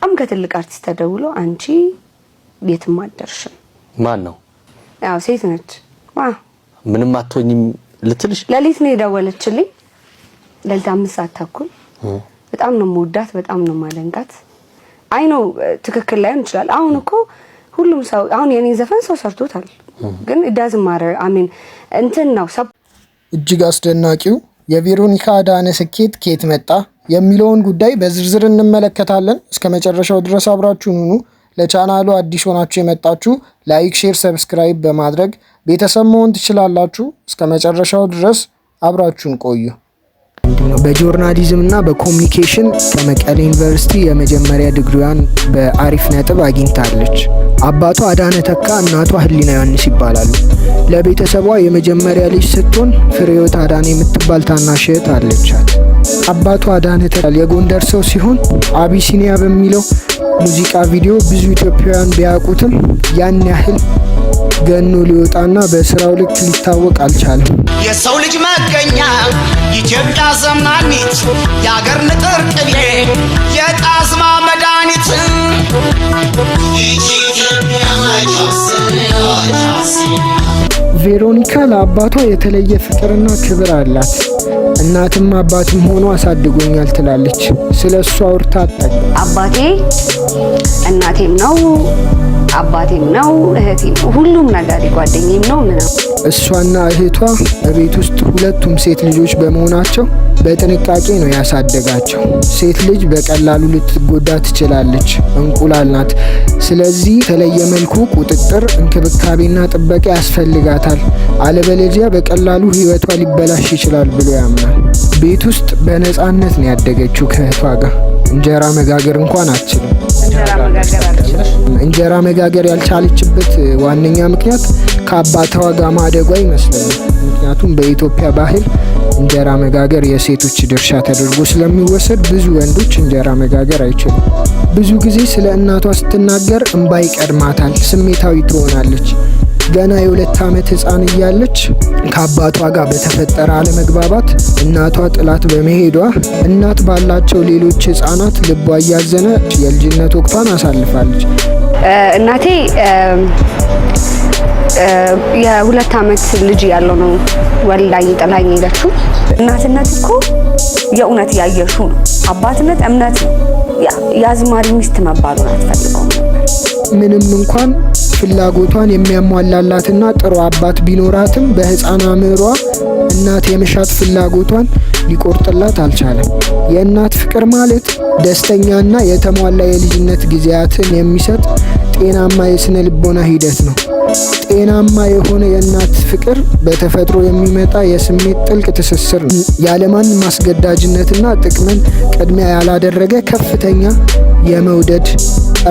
በጣም ከትልቅ አርቲስት ተደውሎ አንቺ ቤትም አደርሽም ማን ነው? ያው ሴት ነች። ምንም አትሆኝም ልትልሽ ለሊት ነው የደወለችልኝ። ለሊት 5 ሰዓት ተኩል በጣም ነው የምወዳት፣ በጣም ነው ማደንቃት። አይ ነው ትክክል ላይሆን ይችላል። አሁን እኮ ሁሉም ሰው አሁን የኔ ዘፈን ሰው ሰርቶታል፣ ግን ዳዝም ማረር አሜን እንትን ነው። እጅግ አስደናቂው የቬሮኒካ አዳነ ስኬት ከየት መጣ የሚለውን ጉዳይ በዝርዝር እንመለከታለን። እስከ መጨረሻው ድረስ አብራችሁን ሁኑ። ለቻናሉ አዲስ ሆናችሁ የመጣችሁ ላይክ፣ ሼር፣ ሰብስክራይብ በማድረግ ቤተሰብ መሆን ትችላላችሁ። እስከ መጨረሻው ድረስ አብራችሁን ቆዩ። በጆርናሊዝም እና በኮሙኒኬሽን ከመቀሌ ዩኒቨርሲቲ የመጀመሪያ ዲግሪዋን በአሪፍ ነጥብ አግኝታለች። አባቷ አዳነ ተካ፣ እናቷ ህሊና ዮሐንስ ይባላሉ። ለቤተሰቧ የመጀመሪያ ልጅ ስትሆን ፍሬህይወት አዳነ የምትባል ታናሽ እህት አለቻት። አባቷ አዳነ ተካ የጎንደር ሰው ሲሆን አቢሲኒያ በሚለው ሙዚቃ ቪዲዮ ብዙ ኢትዮጵያውያን ቢያውቁትም ያን ያህል ገኖ ሊወጣና በስራው ልክ ሊታወቅ አልቻለም። የሰው ልጅ መገኛ ኢትዮጵያ ዘመናዊት የአገር ንጥር ቅቤ የጣዝማ መድኃኒት ቬሮኒካ ለአባቷ የተለየ ፍቅርና ክብር አላት። እናትም አባትም ሆኖ አሳድጎኛል ትላለች። ስለሱ አውርታ አጠገብ አባቴ እናቴም ነው፣ አባቴም ነው፣ እህቴም ነው፣ ሁሉም ነገር ጓደኛዬም ነው ምናምን። እሷና እህቷ በቤት ውስጥ ሁለቱም ሴት ልጆች በመሆናቸው በጥንቃቄ ነው ያሳደጋቸው። ሴት ልጅ በቀላሉ ልትጎዳ ትችላለች፣ እንቁላል ናት። ስለዚህ የተለየ መልኩ ቁጥጥር፣ እንክብካቤና ጥበቃ ያስፈልጋታል። አለበለዚያ በቀላሉ ሕይወቷ ሊበላሽ ይችላል ብሎ ያምናል። ቤት ውስጥ በነፃነት ነው ያደገችው ከእህቷ ጋር። እንጀራ መጋገር እንኳን አትችልም። እንጀራ መጋገር ያልቻለችበት ዋነኛ ምክንያት ከአባቷ ጋር ማደጓ ይመስለኛል። ምክንያቱም በኢትዮጵያ ባህል እንጀራ መጋገር የሴቶች ድርሻ ተደርጎ ስለሚወሰድ ብዙ ወንዶች እንጀራ መጋገር አይችሉም። ብዙ ጊዜ ስለ እናቷ ስትናገር እንባ ይቀድማታል፣ ስሜታዊ ትሆናለች። ገና የ2 ዓመት ህፃን እያለች ከአባቷ ጋር በተፈጠረ አለመግባባት እናቷ ጥላት በመሄዷ እናት ባላቸው ሌሎች ህፃናት ልቧ እያዘነ የልጅነት ወቅቷን አሳልፋለች። እናቴ የ2 ዓመት ልጅ ያለው ነው ወልዳኝ ጥላኝ ሄደችው። እናትነት እኮ የእውነት ያየሽው ነው። አባትነት እምነት ነው። የአዝማሪ ሚስት መባሉን አትፈልገውም ነበር። ምንም እንኳን ፍላጎቷን የሚያሟላላትና ጥሩ አባት ቢኖራትም በህፃን አእምሯ እናት የመሻት ፍላጎቷን ሊቆርጥላት አልቻለም። የእናት ፍቅር ማለት ደስተኛና የተሟላ የልጅነት ጊዜያትን የሚሰጥ ጤናማ የስነ ልቦና ሂደት ነው። ጤናማ የሆነ የእናት ፍቅር በተፈጥሮ የሚመጣ የስሜት ጥልቅ ትስስር ነው። ያለማንም ማስገዳጅነትና ጥቅምን ቅድሚያ ያላደረገ ከፍተኛ የመውደድ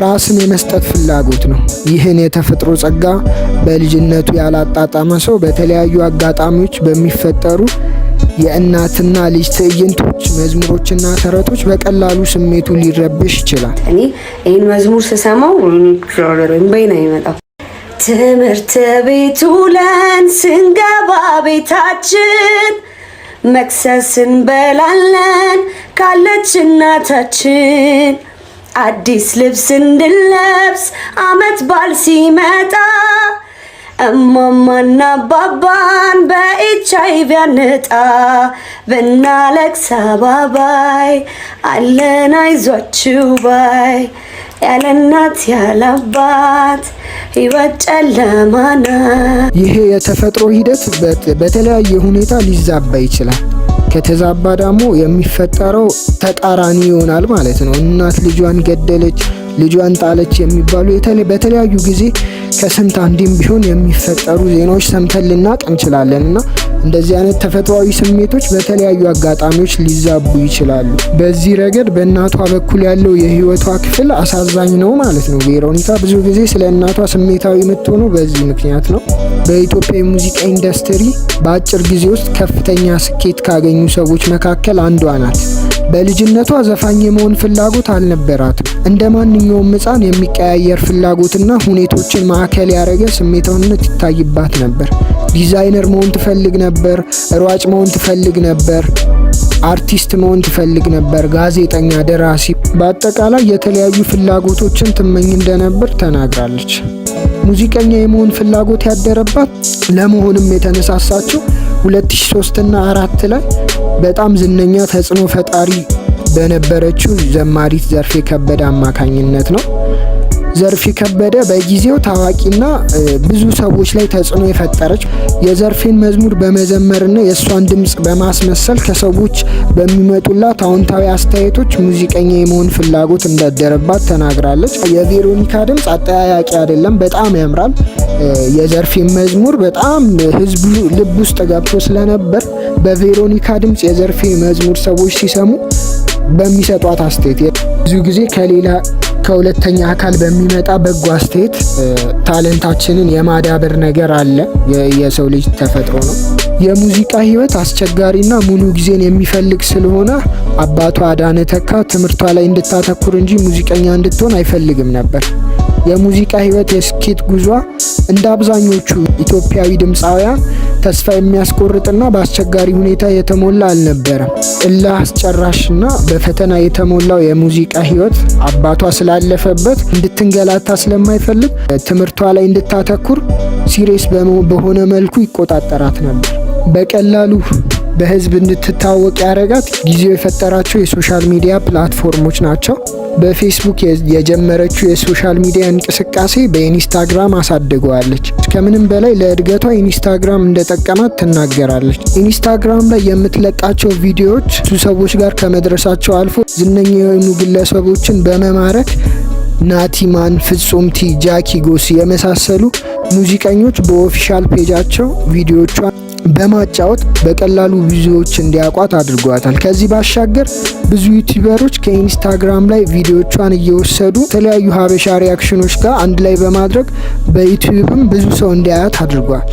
ራስን የመስጠት ፍላጎት ነው። ይህን የተፈጥሮ ጸጋ በልጅነቱ ያላጣጣመ ሰው በተለያዩ አጋጣሚዎች በሚፈጠሩ የእናትና ልጅ ትዕይንቶች፣ መዝሙሮችና ተረቶች በቀላሉ ስሜቱ ሊረብሽ ይችላል። እኔ ይህን መዝሙር ስሰማው በይና ይመጣው ትምህርት ቤት ውለን ስንገባ ቤታችን መክሰስ እንበላለን ካለች እናታችን። አዲስ ልብስ እንድንለብስ አመት በዓል ሲመጣ እማማና አባባን በኤችአይቪ አንጣ ብናለቅስ አባባይ አለን አይዟችሁ ባይ ያለ እናት ያለ አባት ሕይወት ጨለማ ናት። ይሄ የተፈጥሮ ሂደት በተለያየ ሁኔታ ሊዛባ ይችላል። ከተዛባ ደግሞ የሚፈጠረው ተቃራኒ ይሆናል ማለት ነው። እናት ልጇን ገደለች፣ ልጇን ጣለች የሚባሉ በተለያዩ ጊዜ ከስንት አንዴም ቢሆን የሚፈጠሩ ዜናዎች ሰምተን ልናቅ እንችላለን እና እንደዚህ አይነት ተፈጥሯዊ ስሜቶች በተለያዩ አጋጣሚዎች ሊዛቡ ይችላሉ። በዚህ ረገድ በእናቷ በኩል ያለው የህይወቷ ክፍል አሳዛኝ ነው ማለት ነው። ቬሮኒካ ብዙ ጊዜ ስለ እናቷ ስሜታዊ የምትሆነው በዚህ ምክንያት ነው። በኢትዮጵያ የሙዚቃ ኢንዱስትሪ በአጭር ጊዜ ውስጥ ከፍተኛ ስኬት ካገኙ ሰዎች መካከል አንዷ ናት። በልጅነቷ ዘፋኝ የመሆን ፍላጎት አልነበራትም። እንደ ማንኛውም ሕፃን የሚቀያየር ፍላጎትና ሁኔታዎችን ማዕከል ያደረገ ስሜታዊነት ይታይባት ነበር። ዲዛይነር መሆን ትፈልግ ነበር፣ ሯጭ መሆን ትፈልግ ነበር። አርቲስት መሆን ትፈልግ ነበር፣ ጋዜጠኛ፣ ደራሲ፣ በአጠቃላይ የተለያዩ ፍላጎቶችን ትመኝ እንደነበር ተናግራለች። ሙዚቀኛ የመሆን ፍላጎት ያደረባት ለመሆንም የተነሳሳችው 2003 እና 4 ላይ በጣም ዝነኛ ተጽዕኖ ፈጣሪ በነበረችው ዘማሪት ዘርፌ ከበደ አማካኝነት ነው። ዘርፌ ከበደ በጊዜው ታዋቂና ብዙ ሰዎች ላይ ተጽዕኖ የፈጠረች የዘርፌን መዝሙር በመዘመርና የእሷን ድምፅ በማስመሰል ከሰዎች በሚመጡላት አዎንታዊ አስተያየቶች ሙዚቀኛ የመሆን ፍላጎት እንዳደረባት ተናግራለች። የቬሮኒካ ድምፅ አጠያያቂ አይደለም፣ በጣም ያምራል። የዘርፌን መዝሙር በጣም ህዝቡ ልብ ውስጥ ገብቶ ስለነበር በቬሮኒካ ድምፅ የዘርፌ መዝሙር ሰዎች ሲሰሙ በሚሰጧት አስተያየት ብዙ ጊዜ ከሁለተኛ አካል በሚመጣ በጎ አስተያየት ታለንታችንን የማዳበር ነገር አለ። የሰው ልጅ ተፈጥሮ ነው። የሙዚቃ ህይወት አስቸጋሪና ሙሉ ጊዜን የሚፈልግ ስለሆነ አባቷ አዳነ ተካ ትምህርቷ ላይ እንድታተኩር እንጂ ሙዚቀኛ እንድትሆን አይፈልግም ነበር። የሙዚቃ ህይወት የስኬት ጉዟ እንደ አብዛኞቹ ኢትዮጵያዊ ድምፃውያን ተስፋ የሚያስቆርጥና በአስቸጋሪ ሁኔታ የተሞላ አልነበረም። እልህ አስጨራሽና በፈተና የተሞላው የሙዚቃ ህይወት አባቷ ስላለፈበት እንድትንገላታ ስለማይፈልግ ትምህርቷ ላይ እንድታተኩር ሲሪየስ በሆነ መልኩ ይቆጣጠራት ነበር። በቀላሉ በህዝብ እንድትታወቅ ያደረጋት ጊዜው የፈጠራቸው የሶሻል ሚዲያ ፕላትፎርሞች ናቸው። በፌስቡክ የጀመረችው የሶሻል ሚዲያ እንቅስቃሴ በኢንስታግራም አሳድገዋለች። ከምንም በላይ ለእድገቷ ኢንስታግራም እንደጠቀማት ትናገራለች። ኢንስታግራም ላይ የምትለቃቸው ቪዲዮዎች ብዙ ሰዎች ጋር ከመድረሳቸው አልፎ ዝነኛ የሆኑ ግለሰቦችን በመማረክ ናቲማን፣ ፍጹም ቲ፣ ጃኪ ጎሲ የመሳሰሉ ሙዚቀኞች በኦፊሻል ፔጃቸው ቪዲዮቿን በማጫወት በቀላሉ ብዙዎች እንዲያውቋት አድርጓታል። ከዚህ ባሻገር ብዙ ዩቲዩበሮች ከኢንስታግራም ላይ ቪዲዮቿን እየወሰዱ የተለያዩ ሀበሻ ሪያክሽኖች ጋር አንድ ላይ በማድረግ በዩቲዩብም ብዙ ሰው እንዲያያት አድርጓል።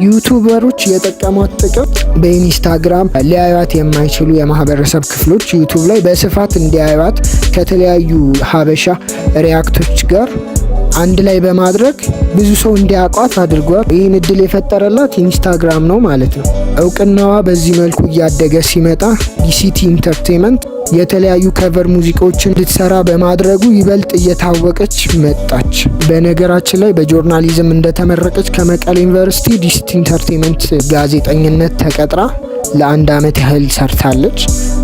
ዩቲዩበሮች የጠቀሟት ጥቅም በኢንስታግራም ሊያዩት የማይችሉ የማህበረሰብ ክፍሎች ዩቲዩብ ላይ በስፋት እንዲያዩት ከተለያዩ ሀበሻ ሪያክቶች ጋር አንድ ላይ በማድረግ ብዙ ሰው እንዲያውቋት አድርጓል። ይህን እድል የፈጠረላት ኢንስታግራም ነው ማለት ነው። እውቅናዋ በዚህ መልኩ እያደገ ሲመጣ ዲሲቲ ኢንተርቴይንመንት የተለያዩ ከቨር ሙዚቃዎችን እንድትሰራ በማድረጉ ይበልጥ እየታወቀች መጣች። በነገራችን ላይ በጆርናሊዝም እንደተመረቀች ከመቀሌ ዩኒቨርሲቲ ዲሲቲ ኢንተርቴይንመንት ጋዜጠኝነት ተቀጥራ ለአንድ አመት ያህል ሰርታለች።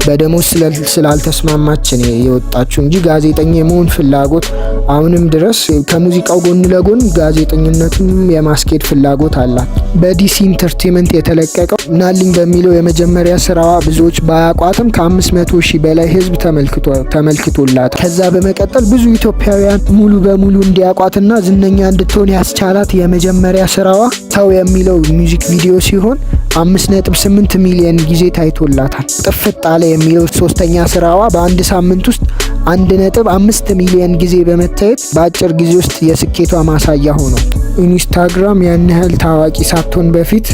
በደሞዝ ስላልተስማማች ነው የወጣችው እንጂ ጋዜጠኛ የመሆን ፍላጎት አሁንም ድረስ ከሙዚቃው ጎን ለጎን ጋዜጠኝነቱን የማስኬድ ፍላጎት አላት። በዲሲ ኢንተርቴይንመንት የተለቀቀው ናልኝ በሚለው የመጀመሪያ ስራዋ ብዙዎች ባያቋትም ከ500 ሺህ በላይ ህዝብ ተመልክቶላታል። ከዛ በመቀጠል ብዙ ኢትዮጵያውያን ሙሉ በሙሉ እንዲያቋትና ዝነኛ እንድትሆን ያስቻላት የመጀመሪያ ስራዋ ተው የሚለው ሚውዚክ ቪዲዮ ሲሆን 5.8 ሚሊዮን ጊዜ ታይቶላታል። ጥፍጥ አለ የሚለው ሶስተኛ ስራዋ በአንድ ሳምንት ውስጥ 1.5 ሚሊዮን ጊዜ በመታየት በአጭር ጊዜ ውስጥ የስኬቷ ማሳያ ሆኗል። ኢንስታግራም ያን ያህል ታዋቂ ሳትሆን በፊት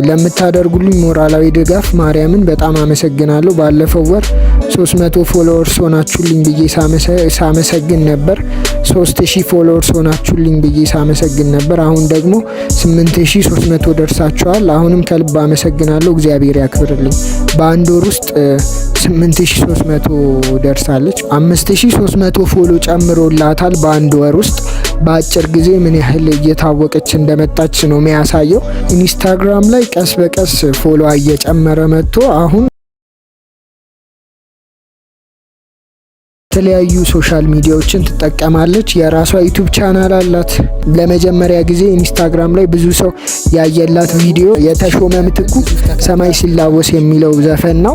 ለምታደርጉልኝ ሞራላዊ ድጋፍ ማርያምን በጣም አመሰግናለሁ። ባለፈው ወር 300 ፎሎወርስ ሆናችሁልኝ ብዬ ሳመሰግን ነበር። 3000 ፎሎወርስ ሆናችሁልኝ ብዬ ሳመሰግን ነበር። አሁን ደግሞ 8300 ደርሳችኋል። አሁንም ከልብ አመሰግናለሁ። እግዚአብሔር ያክብርልኝ። በአንድ ወር ውስጥ 8300 ደርሳለች። 5300 ፎሎ ጨምሮላታል በአንድ ወር ውስጥ። በአጭር ጊዜ ምን ያህል እየታወቀች እንደመጣች ነው የሚያሳየው። ኢንስታግራም ላይ ቀስ በቀስ ፎሎ እየጨመረ መጥቶ አሁን የተለያዩ ሶሻል ሚዲያዎችን ትጠቀማለች። የራሷ ዩቲዩብ ቻናል አላት። ለመጀመሪያ ጊዜ ኢንስታግራም ላይ ብዙ ሰው ያየላት ቪዲዮ የተሾመ ምትኩ ሰማይ ሲላወስ የሚለው ዘፈን ነው።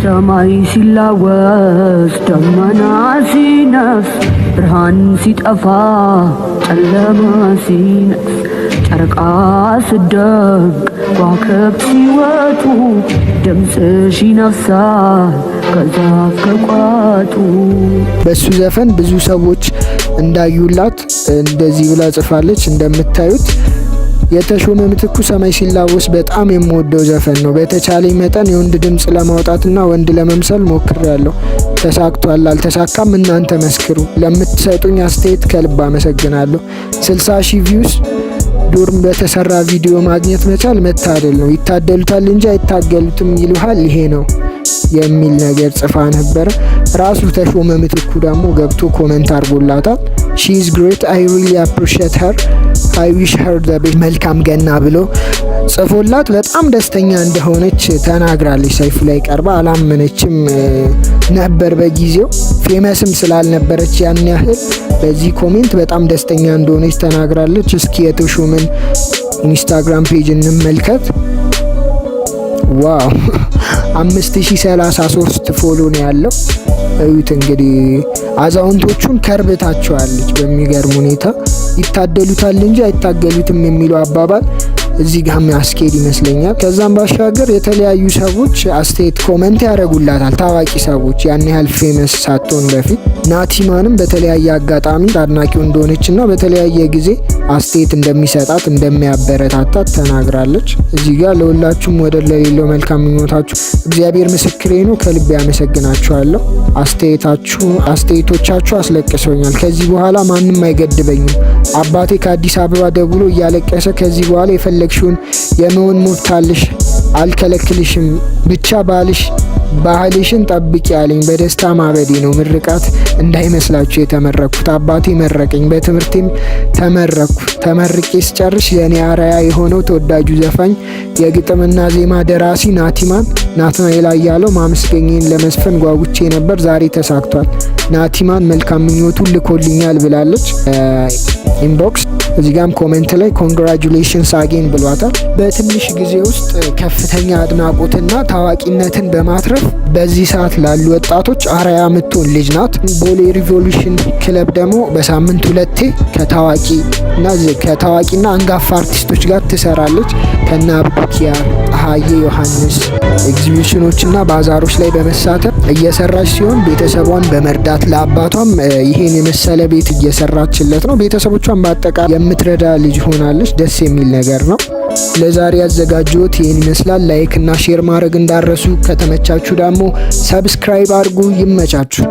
ሰማይ ሲላወስ ደመና ሲነፍስ ብርሃን ሲጠፋ ጨለማ ሲነፍስ ጨረቃ ስደምቅ ከዋክብት ሲወጡ ድምፅሽ ይነፍሳል ከዛፍ ከቋጡ። በሱ ዘፈን ብዙ ሰዎች እንዳዩላት እንደዚህ ብላ ጽፋለች። እንደምታዩት የተሾመ ምትኩ ሰማይ ሲላወስ በጣም የምወደው ዘፈን ነው። በተቻለኝ መጠን የወንድ ድምፅ ለማውጣትና ወንድ ለመምሰል ሞክሬያለሁ። ተሳክቷል አልተሳካም እናንተ መስክሩ። ለምትሰጡኝ አስተያየት ከልብ አመሰግናለሁ። 60,000 ቪውስ ዶርም በተሰራ ቪዲዮ ማግኘት መቻል መታደል ነው። ይታደሉታል እንጂ አይታገሉትም ይሉሃል ይሄ ነው የሚል ነገር ጽፋ ነበር። ራሱ ተሾመ ምትኩ ደግሞ ገብቶ ኮሜንት አድርጎላታል። ሺ ኢዝ ግሬት አይ ሪሊ አፕሪሺየት ሄር አይ ዊሽ ሄር ዘ ቤስት መልካም ገና ብሎ ጽፎላት በጣም ደስተኛ እንደሆነች ተናግራለች። ሰይፉ ላይ ቀርባ አላመነችም ነበር በጊዜው ፌመስም ስላልነበረች ያን ያህል በዚህ ኮሜንት በጣም ደስተኛ እንደሆነች ተናግራለች። እስኪ የተሾመን ኢንስታግራም ፔጅ እንመልከት። ዋው 5033 ፎሎ ነው ያለው። እዩት እንግዲህ አዛውንቶቹን ከርብታቸዋለች በሚገርም ሁኔታ። ይታደሉታል እንጂ አይታገሉትም የሚለው አባባል እዚህ ጋር የሚያስኬድ ይመስለኛል። ከዛም ባሻገር የተለያዩ ሰዎች አስተያየት ኮሜንት ያደርጉላታል። ታዋቂ ሰዎች ያን ያህል ፌመስ ሳትሆን በፊት ናቲማንም በተለያየ አጋጣሚ አድናቂው እንደሆነችና በተለያየ ጊዜ አስተያየት እንደሚሰጣት እንደሚያበረታታት ተናግራለች። እዚህ ጋር ለሁላችሁም ወደ ለሌለው መልካም ምኞታችሁ እግዚአብሔር ምስክሬ ነው፣ ከልብ ያመሰግናችኋለሁ። አስተያየቶቻችሁ አስለቅሰውኛል። ከዚህ በኋላ ማንም አይገድበኝም። አባቴ ከአዲስ አበባ ደውሎ እያለቀሰ ከዚህ በኋላ የፈለግሽውን የመሆን መብት አለሽ፣ አልከለክልሽም፣ ብቻ ባህልሽን ጠብቂ ያለኝ በደስታ ማበዴ ነው። ምርቃት እንዳይመስላችሁ የተመረኩት አባቴ መረቀኝ። በትምህርቴም ተመርቄ ስጨርስ የኔ አርአያ የሆነው ተወዳጁ ዘፋኝ የግጥምና ዜማ ደራሲ ናትናኤል አያሌው ማመስገኛን ለመስፈን ጓጉቼ ነበር። ዛሬ ተሳክቷል። ናቲማን መልካም ምኞቱን ልኮልኛል ብላለች ኢንቦክስ። እዚህ ጋም ኮሜንት ላይ ኮንግራጁሌሽንስ አጌን ብሏታል። በትንሽ ጊዜ ውስጥ ከፍተኛ አድናቆትና ታዋቂነትን በማትረፍ በዚህ ሰዓት ላሉ ወጣቶች አርአያ የምትሆን ልጅ ናት። ቦሌ ሪቮሉሽን ክለብ ደግሞ በሳምንት 2 ከታዋቂና አንጋፋ አርቲስቶች ጋር ትሰራለች። ከነ አብዱኪያር፣ ፀሐዬ ዮሐንስ ኤግዚቢሽኖችና ባዛሮች ላይ በመሳተፍ እየሰራች ሲሆን ቤተሰቧን በመርዳት ለአባቷም ይሄን የመሰለ ቤት እየሰራችለት ነው። ቤተሰቦቿን በአጠቃላይ የምትረዳ ልጅ ሆናለች። ደስ የሚል ነገር ነው። ለዛሬ ያዘጋጀሁት ይህን ይመስላል። ላይክ እና ሼር ማድረግ እንዳረሱ። ከተመቻችሁ ደግሞ ሰብስክራይብ አድርጉ። ይመቻችሁ።